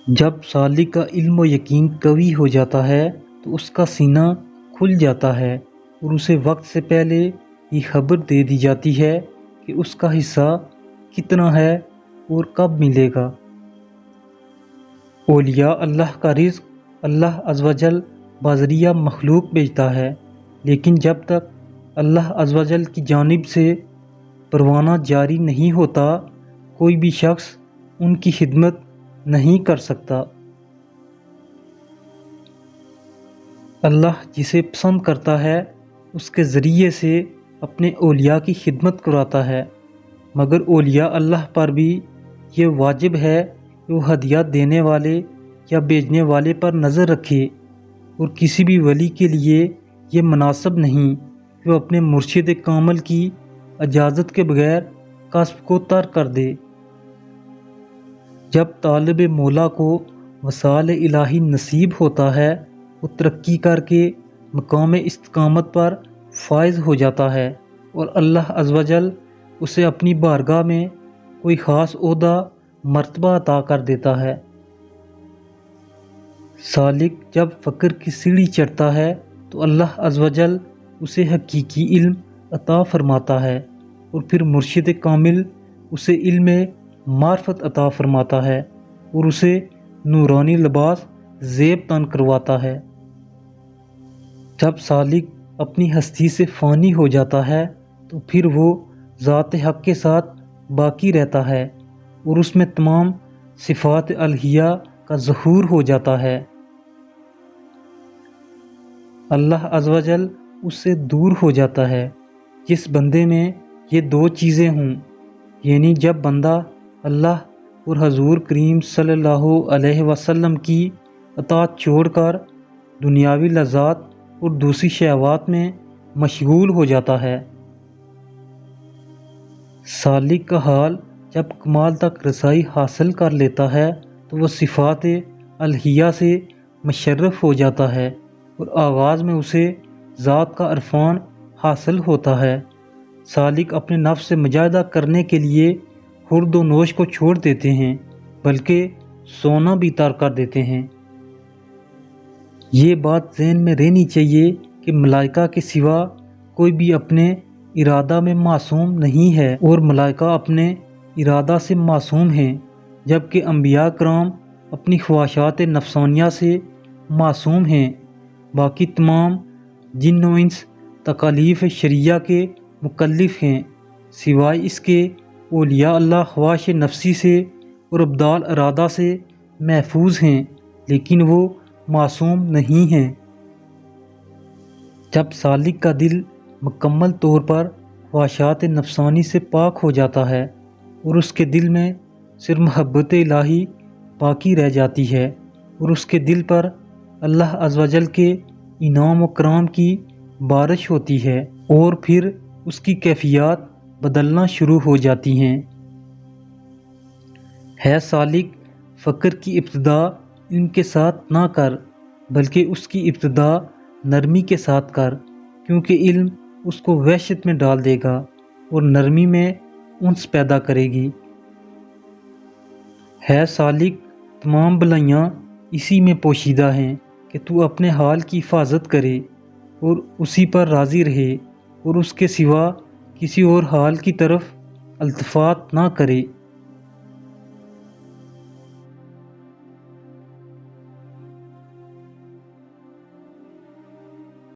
جب سالک کا علم و یقین قوی ہو جاتا ہے تو اس کا سینہ کھل جاتا ہے اور اسے وقت سے پہلے یہ خبر دے دی جاتی ہے کہ اس کا حصہ کتنا ہے اور کب ملے گا۔ اولیاء اللہ کا رزق اللہ عز و جل بذریعہ مخلوق بھیجتا ہے، لیکن جب تک اللہ عز و جل کی جانب سے پروانہ جاری نہیں ہوتا کوئی بھی شخص ان کی خدمت نہیں کر سکتا۔ اللہ جسے پسند کرتا ہے اس کے ذریعے سے اپنے اولیاء کی خدمت کراتا ہے، مگر اولیاء اللہ پر بھی یہ واجب ہے کہ وہ ہدیہ دینے والے یا بھیجنے والے پر نظر رکھے، اور کسی بھی ولی کے لیے یہ مناسب نہیں کہ وہ اپنے مرشد کامل کی اجازت کے بغیر کسب کو ترک کر دے۔ جب طالب مولا کو وصال الہی نصیب ہوتا ہے وہ ترقی کر کے مقام استقامت پر فائز ہو جاتا ہے، اور اللہ عز و جل اسے اپنی بارگاہ میں کوئی خاص عہدہ مرتبہ عطا کر دیتا ہے۔ سالک جب فقر کی سیڑھی چڑھتا ہے تو اللہ عز و جل اسے حقیقی علم عطا فرماتا ہے، اور پھر مرشد کامل اسے علم معرفت عطا فرماتا ہے اور اسے نورانی لباس زیب تن کرواتا ہے۔ جب سالک اپنی ہستی سے فانی ہو جاتا ہے تو پھر وہ ذات حق کے ساتھ باقی رہتا ہے اور اس میں تمام صفات الہیہ کا ظہور ہو جاتا ہے۔ اللہ عز و جل اس سے دور ہو جاتا ہے۔ جس بندے میں یہ دو چیزیں ہوں، یعنی جب بندہ اللہ اور حضور کریم صلی اللہ علیہ وسلم کی اطاعت چھوڑ کر دنیاوی لذات اور دوسری شہوات میں مشغول ہو جاتا ہے۔ سالک کا حال جب کمال تک رسائی حاصل کر لیتا ہے تو وہ صفات الہیہ سے مشرف ہو جاتا ہے اور آغاز میں اسے ذات کا عرفان حاصل ہوتا ہے۔ سالک اپنے نفس سے مجاہدہ کرنے کے لیے خورد و نوش کو چھوڑ دیتے ہیں، بلکہ سونا بھی ترک کر دیتے ہیں۔ یہ بات ذہن میں رہنی چاہیے کہ ملائکہ کے سوا کوئی بھی اپنے ارادہ میں معصوم نہیں ہے، اور ملائکہ اپنے ارادہ سے معصوم ہیں، جبکہ انبیاء کرام اپنی خواہشات نفسانیہ سے معصوم ہیں۔ باقی تمام جن و انس تکالیف شرعیہ کے مکلف ہیں، سوائے اس کے اولیاء اللہ خواہش نفسی سے اور ابدال ارادہ سے محفوظ ہیں، لیکن وہ معصوم نہیں ہیں۔ جب سالک کا دل مکمل طور پر خواہشات نفسانی سے پاک ہو جاتا ہے اور اس کے دل میں صرف محبت الہی باقی رہ جاتی ہے، اور اس کے دل پر اللہ عز و جل کے انعام و کرام کی بارش ہوتی ہے، اور پھر اس کی کیفیات بدلنا شروع ہو جاتی ہیں۔ ہے سالک فقر کی ابتدا علم کے ساتھ نہ کر، بلکہ اس کی ابتدا نرمی کے ساتھ کر، کیونکہ علم اس کو وحشت میں ڈال دے گا اور نرمی میں انس پیدا کرے گی۔ ہے سالک تمام بلائیاں اسی میں پوشیدہ ہیں کہ تو اپنے حال کی حفاظت کرے اور اسی پر راضی رہے اور اس کے سوا کسی اور حال کی طرف التفات نہ کرے۔